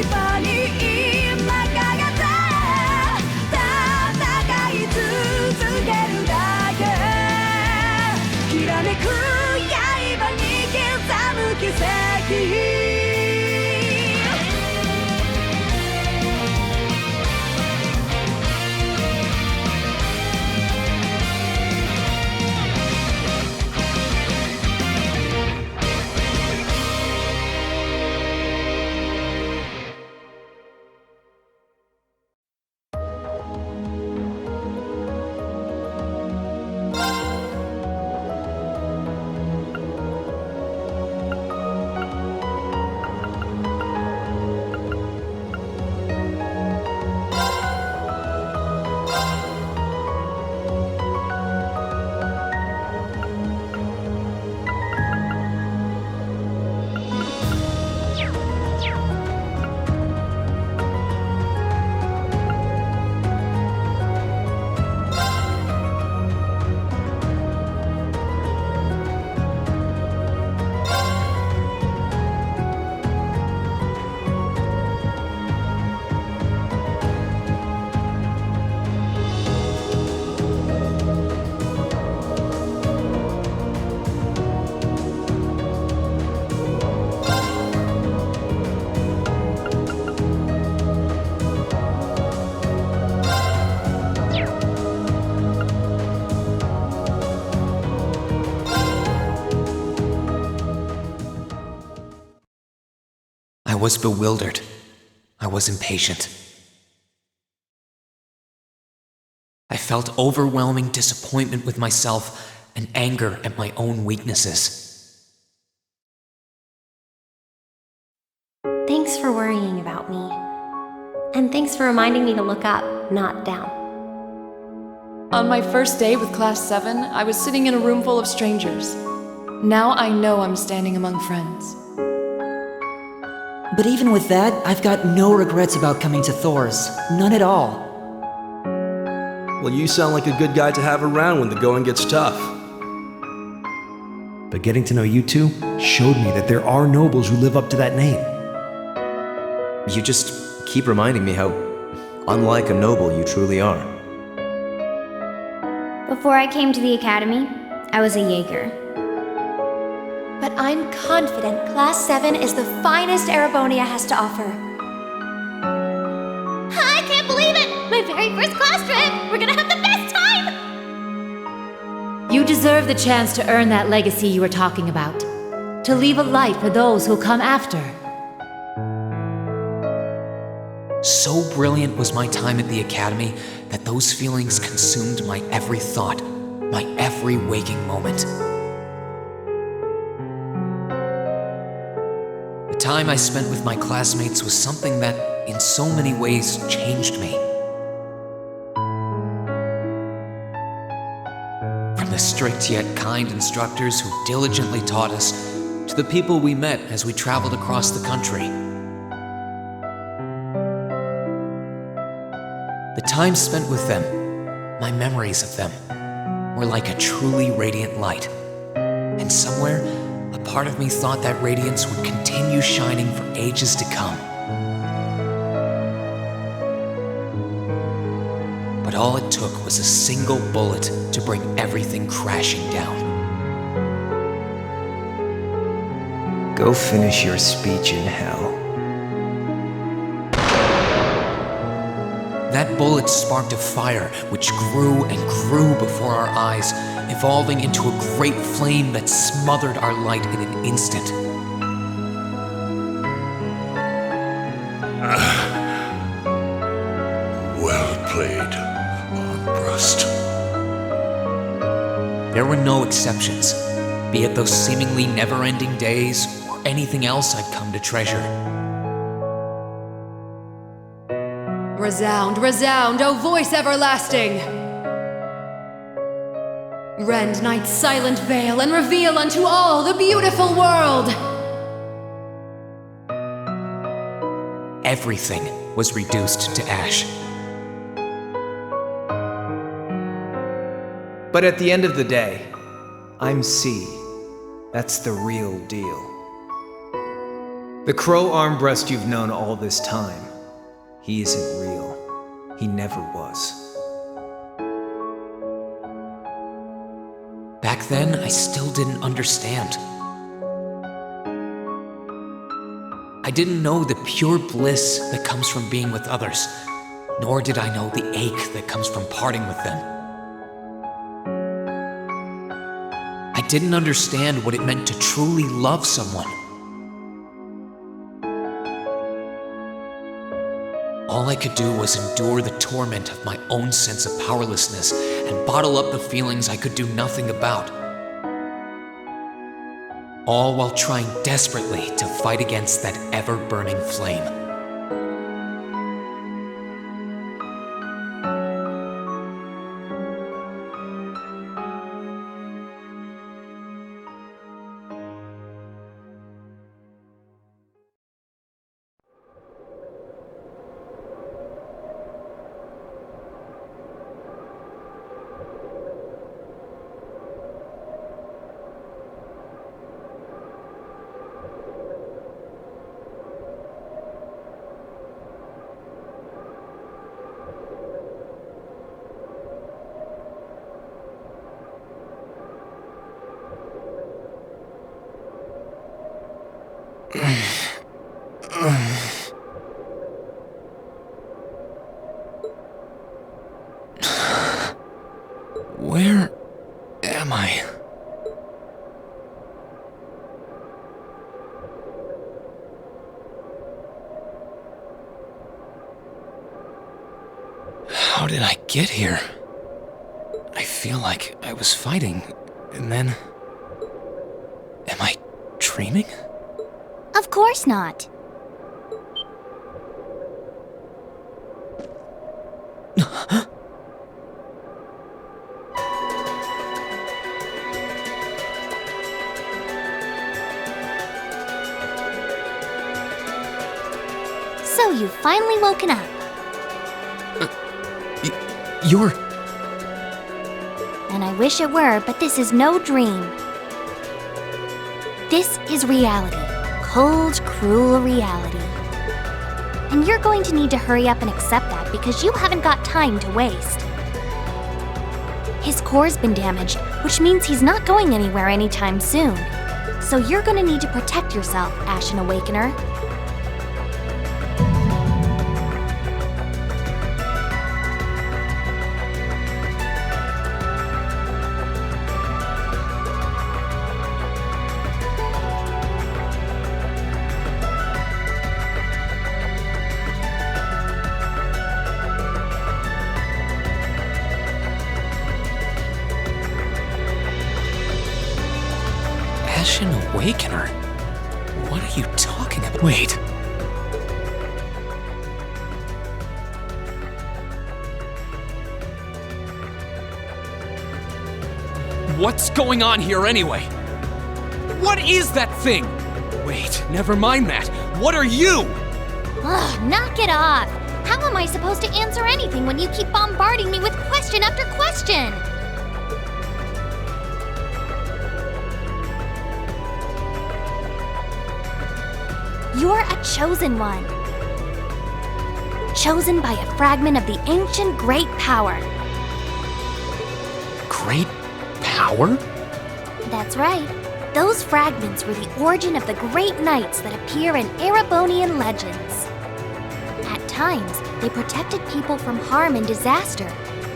場に今かがって戦い続けるだけきらめく刃に刻む奇跡I was bewildered. I was impatient. I felt overwhelming disappointment with myself and anger at my own weaknesses. Thanks for worrying about me. And thanks for reminding me to look up, not down. On my first day with Class 7, I was sitting in a room full of strangers. Now I know I'm standing among friends. But even with that, I've got no regrets about coming to Thor's. None at all. Well, you sound like a good guy to have around when the going gets tough. But getting to know you two showed me that there are nobles who live up to that name. You just keep reminding me how unlike a noble you truly are. Before I came to the academy, I was a Jaeger. But I'm confident Class 7 is the finest Erebonia has to offer. I can't believe it! My very first class trip! We're gonna have the best time! You deserve the chance to earn that legacy you were talking about. To leave a light for those who'll come after. So brilliant was my time at the academy that those feelings consumed my every thought, my every waking moment. The time I spent with my classmates was something that, in so many ways, changed me. From the strict yet kind instructors who diligently taught us, to the people we met as we traveled across the country. The time spent with them, my memories of them, were like a truly radiant light. And somewhere, a part of me thought that radiance would continue shining for ages to come. But all it took was a single bullet to bring everything crashing down. Go finish your speech in hell. That bullet sparked a fire which grew and grew before our eyes, evolving into a great flame that smothered our light in an instant. Well played, Armbrust. There were no exceptions, be it those seemingly never-ending days or anything else I'd come to treasure. Resound, resound, O voice everlasting! Rend night's silent veil and reveal unto all the beautiful world! Everything was reduced to ash. But at the end of the day, I'm C. That's the real deal. The crow armbrust you've known all this time, he isn't real. He never was. Back then, I still didn't understand. I didn't know the pure bliss that comes from being with others, nor did I know the ache that comes from parting with them. I didn't understand what it meant to truly love someone. All I could do was endure the torment of my own sense of powerlessness and bottle up the feelings I could do nothing about. All while trying desperately to fight against that ever-burning flame. Where am I? How did I get here? I feel like I was fighting, and then... Am I dreaming? Of course not. So you've finally woken up. You're... And I wish it were, but this is no dream. This is reality. Cold, cruel reality. And you're going to need to hurry up and accept that because you haven't got time to waste. His core's been damaged, which means he's not going anywhere anytime soon. So you're going to need to protect yourself, Ashen Awakener. Ashen Awakener? What are you talking about? Wait. What's going on here anyway? What is that thing? Wait, never mind that. What are you? Ugh, knock it off! How am I supposed to answer anything when you keep bombarding me with question after question? You're a chosen one. Chosen by a fragment of the ancient Great Power. Great power? That's right. Those fragments were the origin of the great knights that appear in Erebonian legends. At times, they protected people from harm and disaster,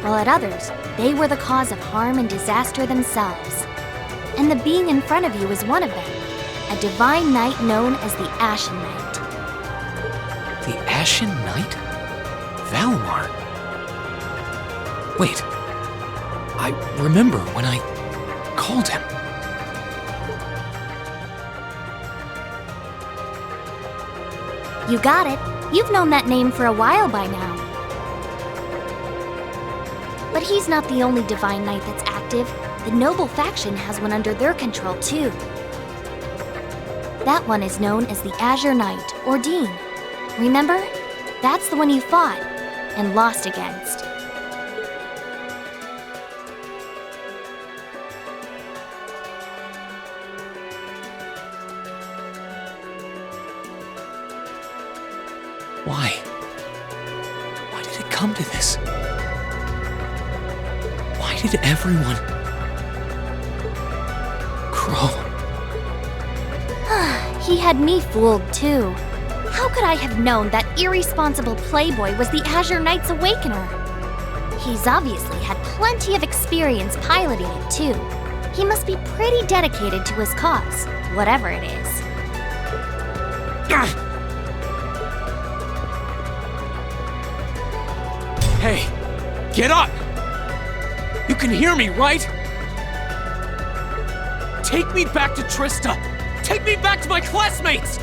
while at others, they were the cause of harm and disaster themselves. And the being in front of you is one of them. A divine knight known as the Ashen Knight. The Ashen Knight? Valmar? Wait. I remember when I called him. You got it. You've known that name for a while by now. But he's not the only divine knight that's active. The noble faction has one under their control too. That one is known as the Azure Knight, or Dean. Remember? That's the one you fought and lost against. Why? Why did it come to this? Why did everyone... Crow? He had me fooled, too. How could I have known that irresponsible playboy was the Azure Knight's Awakener? He's obviously had plenty of experience piloting it, too. He must be pretty dedicated to his cause, whatever it is. Hey, get up! You can hear me, right? Take me back to Trista! Take me back to my classmates!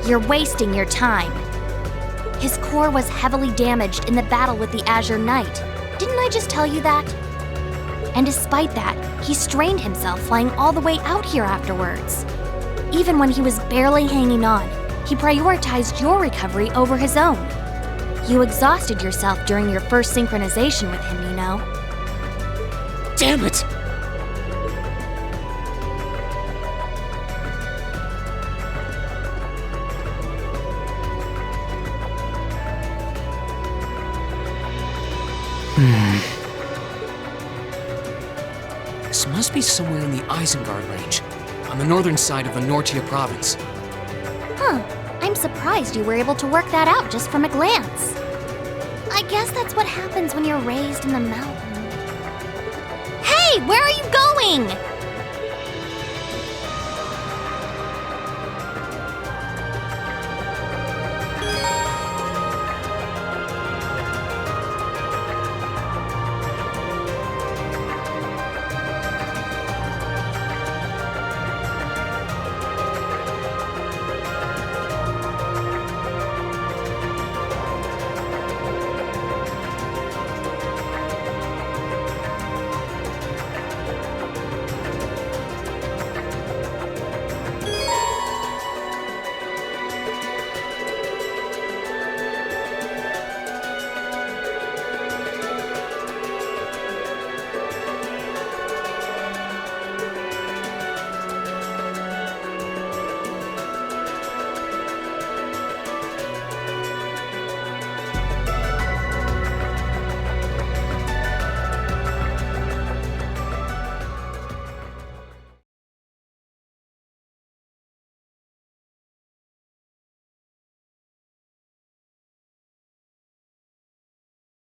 You're wasting your time. His core was heavily damaged in the battle with the Azure Knight. Didn't I just tell you that? And despite that, he strained himself flying all the way out here afterwards. Even when he was barely hanging on, he prioritized your recovery over his own. You exhausted yourself during your first synchronization with him, you know. Damn it! This must be somewhere in the Isengard range, on the northern side of the Nortia province. Huh. I'm surprised you were able to work that out just from a glance. I guess that's what happens when you're raised in the mountain. Hey, where are you going?